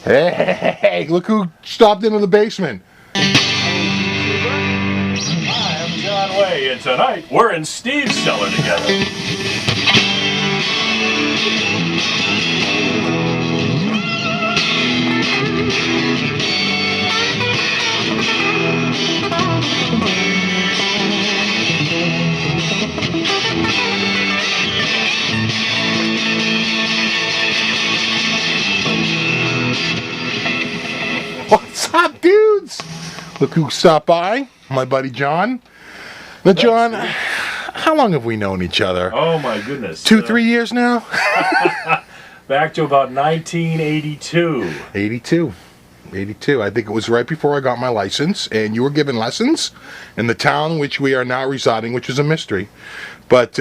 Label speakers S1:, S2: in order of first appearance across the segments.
S1: Hey, look who stopped into the basement.
S2: Hi, I'm Jon Way, and tonight we're in Steve's cellar together.
S1: What's up, dudes? Look who stopped by. My buddy John. Now, John, how long have we known each other?
S2: Oh my goodness.
S1: 2-3 years now?
S2: Back to about 1982.
S1: 82. I think it was right before I got my license, and you were giving lessons in the town in which we are now residing, which is a mystery. But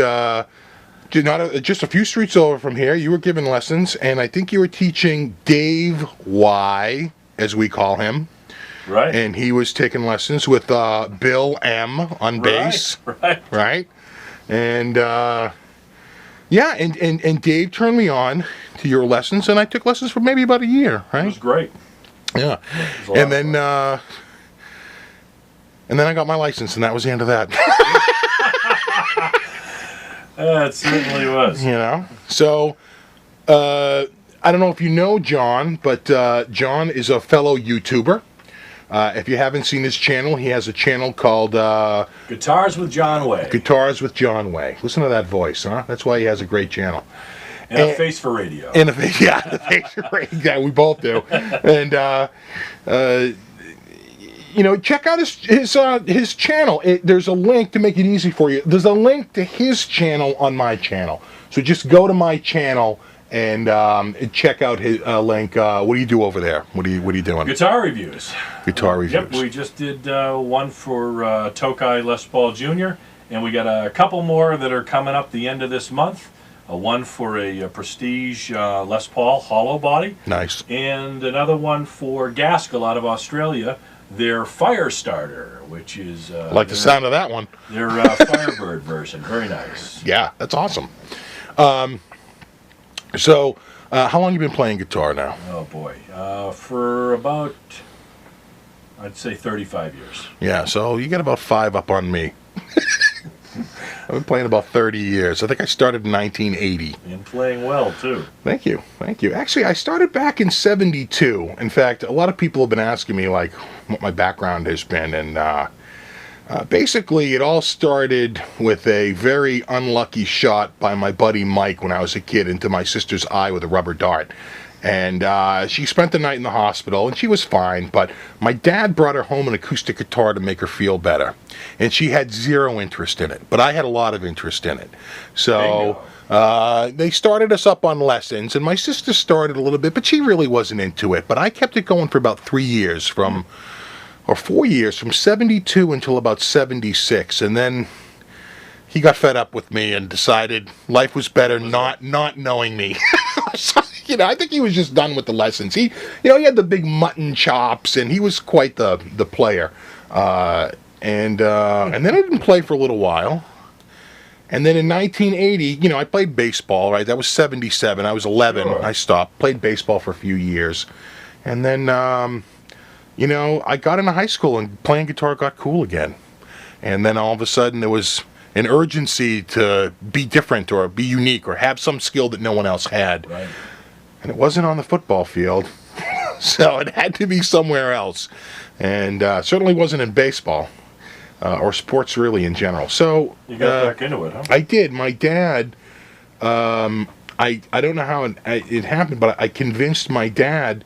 S1: just a few streets over from here, you were giving lessons, and I think you were teaching Dave Y, as we call him.
S2: Right.
S1: And he was taking lessons with Bill M on bass. Right. And and Dave turned me on to your lessons, and I took lessons for maybe about a year, right?
S2: It was great.
S1: Yeah. And then I got my license, and that was the end of that.
S2: It certainly was.
S1: You know? So, I don't know if you know John, but John is a fellow YouTuber. If you haven't seen his channel, he has a channel called
S2: Guitars with Jon Way.
S1: Guitars with Jon Way. Listen to that voice, huh? That's why he has a great channel.
S2: And a face for radio.
S1: And the face for radio. Yeah, we both do. And check out his channel. There's a link to make it easy for you. There's a link to his channel on my channel. So just go to my channel and check out his link. What do you do over there? What are you doing?
S2: Guitar reviews.
S1: Guitar reviews.
S2: Yep, we just did one for Tokai Les Paul Jr., and we got a couple more that are coming up the end of this month. One for a Prestige Les Paul hollow body.
S1: Nice.
S2: And another one for Gaskell out of Australia, their Fire Starter, which is...
S1: like the sound of that one.
S2: Their Firebird version. Very nice.
S1: Yeah, that's awesome. So, how long have you been playing guitar now?
S2: Oh, boy. For about, I'd say 35 years.
S1: Yeah, so you got about 5 up on me. I've been playing about 30 years. I think I started in 1980.
S2: And playing well, too.
S1: Thank you. Actually, I started back in 72. In fact, a lot of people have been asking me, like, what my background has been, and basically, it all started with a very unlucky shot by my buddy Mike when I was a kid into my sister's eye with a rubber dart. And she spent the night in the hospital, and she was fine, but my dad brought her home an acoustic guitar to make her feel better. And she had zero interest in it, but I had a lot of interest in it. So they started us up on lessons, and my sister started a little bit, but she really wasn't into it. But I kept it going for about 3 years, or 4 years, from 72 until about 76. And then he got fed up with me and decided life was better not knowing me. So, I think he was just done with the lessons. He had the big mutton chops, and he was quite the player. And then I didn't play for a little while. And then in 1980, I played baseball, right? That was 77. I was 11.
S2: Sure.
S1: I stopped. Played baseball for a few years. And then, I got into high school, and playing guitar got cool again. And then all of a sudden, there was an urgency to be different or be unique or have some skill that no one else had.
S2: Right.
S1: And it wasn't on the football field, so it had to be somewhere else. And certainly wasn't in baseball or sports really in general. So
S2: You got back into it, huh?
S1: I did. My dad, I don't know how it happened, but I convinced my dad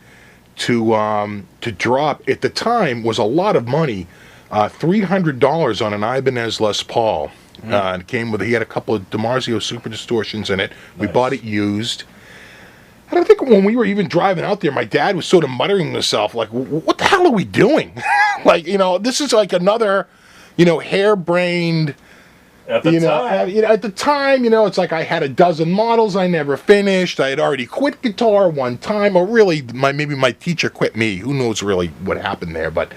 S1: to drop, at the time, was a lot of money, $300 on an Ibanez Les Paul. It came with, he had a couple of DiMarzio Super Distortions in it. We bought it used. And I think when we were even driving out there, my dad was sort of muttering to himself, like, what the hell are we doing? Like, this is like another, harebrained...
S2: At the time.
S1: At the time, it's like I had a dozen models I never finished. I had already quit guitar one time, or really, maybe my teacher quit me. Who knows really what happened there? But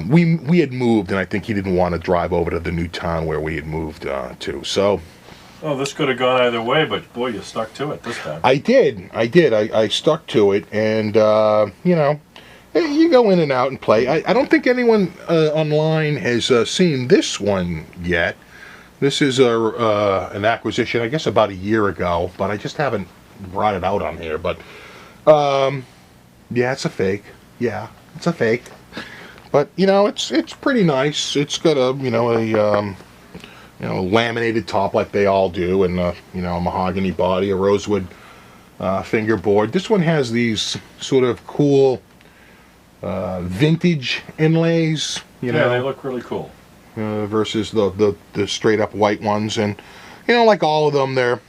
S1: we had moved, and I think he didn't want to drive over to the new town where we had moved to. So
S2: Oh, this could have gone either way, but boy, you stuck to it this time.
S1: I did. I stuck to it, and you know, you go in and out and play. I don't think anyone online has seen this one yet. This is an acquisition, I guess, about a year ago, but I just haven't brought it out on here. But yeah, it's a fake. Yeah, it's a fake. But you know, it's pretty nice. It's got a laminated top like they all do, and a mahogany body, a rosewood fingerboard. This one has these sort of cool vintage inlays.
S2: Yeah, they look really cool.
S1: Versus the straight up white ones, and like all of them,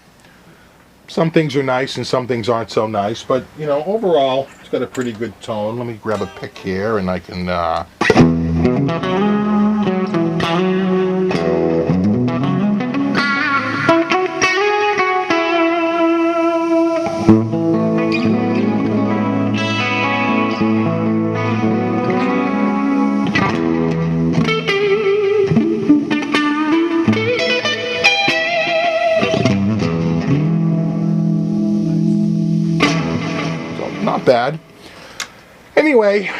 S1: some things are nice and some things aren't so nice, but overall it's got a pretty good tone. Let me grab a pick here and I can not bad. Anyway,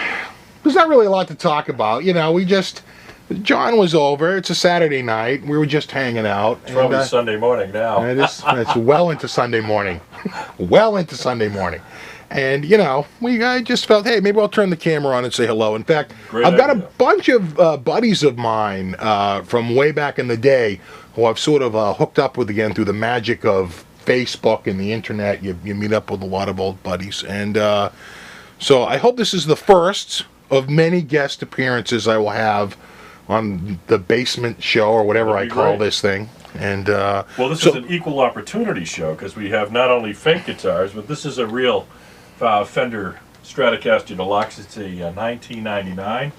S1: there's not really a lot to talk about. John was over. It's a Saturday night. We were just hanging out.
S2: It's probably Sunday morning now.
S1: It's well into Sunday morning. Well into Sunday morning. And, I just felt, hey, maybe I'll turn the camera on and say hello. In fact, I've got a bunch of buddies of mine from way back in the day who I've sort of hooked up with again through the magic of Facebook and the internet. You meet up with a lot of old buddies. And so I hope this is the first of many guest appearances I will have on the basement show or whatever I call this thing. And
S2: well, this is an equal opportunity show because we have not only fake guitars, but this is a real Fender Stratocaster Deluxe. It's a 1999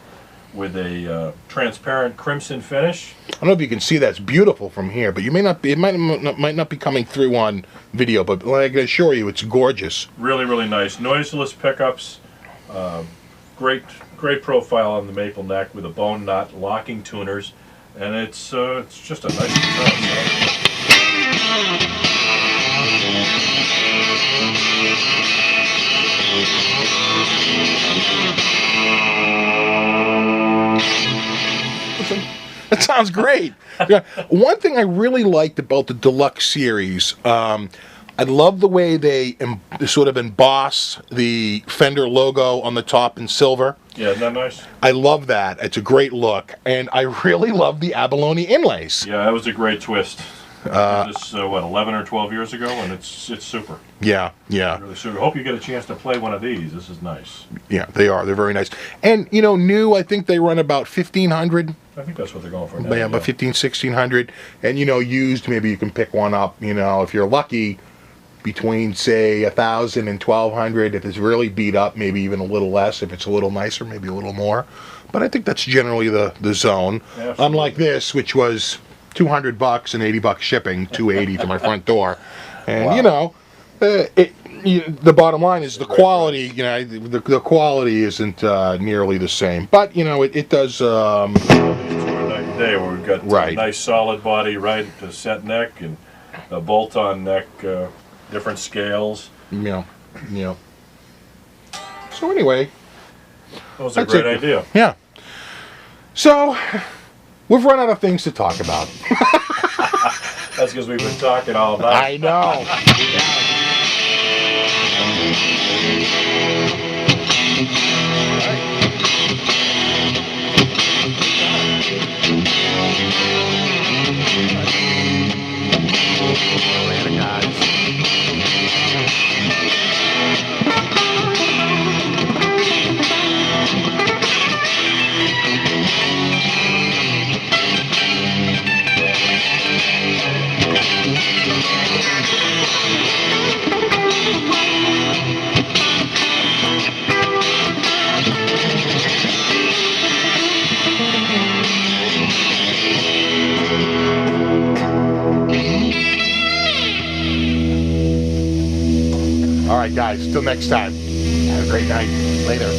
S2: with a transparent crimson finish.
S1: I don't know if you can see that's beautiful from here, but it might not be coming through on video, but I can assure you it's gorgeous.
S2: Really, really nice. Noiseless pickups. Great profile on the maple neck with a bone nut, locking tuners, and it's just a nice guitar.
S1: That sounds great. Yeah. One thing I really liked about the Deluxe series, I love the way they sort of emboss the Fender logo on the top in silver.
S2: Yeah, isn't that nice?
S1: I love that. It's a great look. And I really love the abalone inlays.
S2: Yeah, that was a great twist. This 11 or 12 years ago, and it's super.
S1: Yeah.
S2: Really super. Hope you get a chance to play one of these. This is nice.
S1: Yeah, they are. They're very nice. And, new, I think they run about 1,500.
S2: I think that's what they're going for now.
S1: Yeah, about 1,500, 1,600. And, used, maybe you can pick one up, if you're lucky, between, say, 1,000 and 1,200. If it's really beat up, maybe even a little less. If it's a little nicer, maybe a little more. But I think that's generally the zone. Absolutely. Unlike this, which was $200 and $80 shipping, $280 to my front door. And,
S2: wow.
S1: The bottom line is the quality, the quality isn't nearly the same. But, it does...
S2: Day where we've got a nice solid body, right, a set neck, and a bolt-on neck, different scales.
S1: Yeah. So anyway,
S2: that was a great idea.
S1: Yeah. So we've run out of things to talk about.
S2: That's because we've been talking all night.
S1: I know. All right, guys, till next time. Have a great night. Later.